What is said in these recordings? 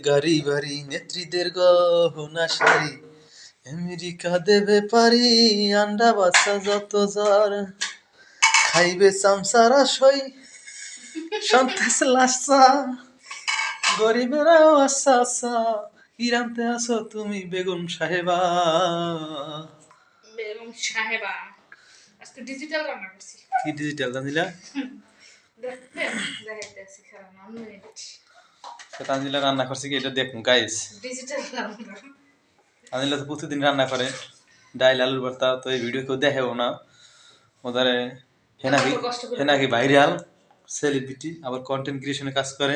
গাড়ি বাড়ি নেত্রীদের গহনা শাড়ি আমেরিকা দেবে পারি আন্ডা বাচ্চা যত জ্বর খাইবে চামচারা সই সন্তেস লাসা গরিবেরাও আচ্ছা আচ্ছা ইরানতে আছো তুমি বেগম সাহেবা বেগম সাহেবা আজকে ডিজিটাল রান্না করছি কি ডিজিটাল জানিলা দেখাইতেছি কারণ আমি তানজিলা রান্না করছে কি এটা দেখুন গাইস ডিজিটাল রান্না তানজিলা তো প্রতিদিন রান্না করে ডাইল আলুর ভর্তা তো এই ভিডিও কেউ দেখেও না ওদারে হেনাকি ভাইরাল সেলিব্রিটি আবার কন্টেন্ট ক্রিয়েশনে কাজ করে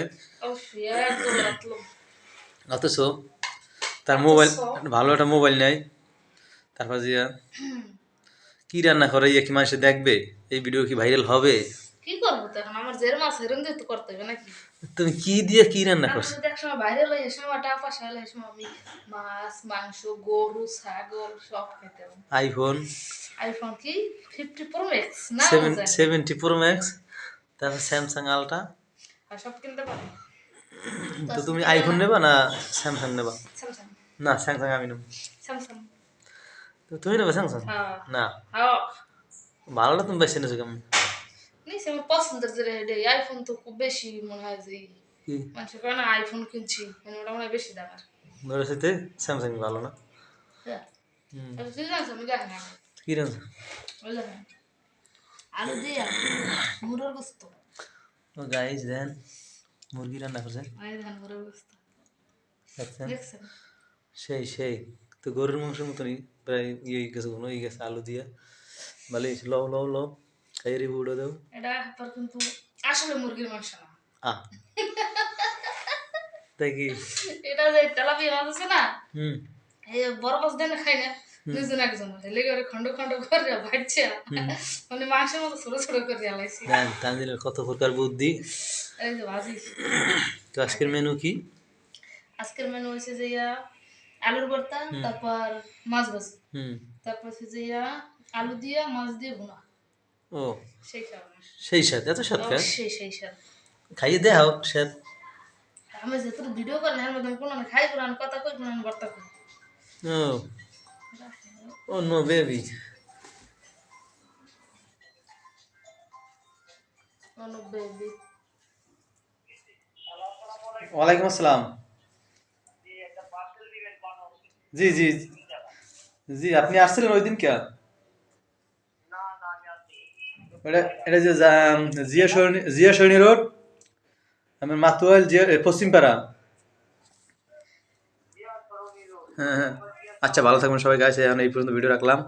অথচ তার মোবাইল ভালো একটা মোবাইল নেয় তারপর যে কি রান্না করে কি মানুষে দেখবে এই ভিডিও কি ভাইরাল হবে কি করব তখন আমার জের মাছ হেরন দিতে করতে হবে নাকি তুমি কি দিয়ে কি রান্না করছো দেখ সময় ভাইরাল হয়ে সময় টাকা শাইলে সময় আমি মাছ মাংস গরু ছাগল সব খেতে আইফোন কি 50 প্রো ম্যাক্স না 70 প্রো ম্যাক্স তারপর স্যামসাং আলট্রা আর সব কিনতে পারি তো তুমি আইফোন নেবা না স্যামসাং নেবা স্যামসাং না স্যামসাং আমি নেব স্যামসাং তো তুমি নেবে স্যামসাং না ভালোটা তুমি বেছে নিয়েছো কেমন নিশ্চয় আমার পছন্দের যে আইফোন তো খুব বেশি মনে হয় যে মানুষের কারণে আইফোন কিনছি মানে ওটা মনে হয় বেশি দামের ধরে সাথে স্যামসাং ভালো না কি রান্না আলু দিয়ে মুরগির গোস্ত ও গাইস দেন মুরগি রান্না করছে মুরগির গোস্ত দেখছেন সেই তো গরুর মাংসের মতনই প্রায় ইয়ে গেছে কোনো ইয়ে গেছে আলু দিয়ে ভালো লও খাইয়ে রিভিউ দাও এটা কিন্তু আসলে মুরগির মাংস না তাই কি এটা যে তেলাপিয়া মাছ আছে না এই বড় মাছ দেন খাই না দুজন একজন লেগে খন্ড খন্ড করে ভাজছে মানে মাংসের মতো ছোট ছোট করে আলাইছি তানজিলের কত প্রকার বুদ্ধি এই যে ভাজি তো আজকের মেনু কি আজকের মেনু হচ্ছে যে আলুর ভর্তা তারপর মাছ ভাজি তারপর হচ্ছে যে আলু দিয়ে মাছ দিয়ে ভুনা ও সেই স্বাদ এত স্বাদ সেই স্বাদ খাইয়ে দেও স্বাদ আমি যেহেতু ভিডিও করেন এর মধ্যে কোনো খাই কোরআন কথা কই কোরআন ভর্তা কই ও নো বেবি ওয়ালাইকুম আসসালাম জি জি জি আপনি আসছিলেন ওই দিন কে এটা যে জিয়া সরণি রোড আমার মাতুয়াল পশ্চিমপাড়া হ্যাঁ আচ্ছা ভালো থাকবেন সবাই গাইছে এখন এই পর্যন্ত ভিডিও রাখলাম।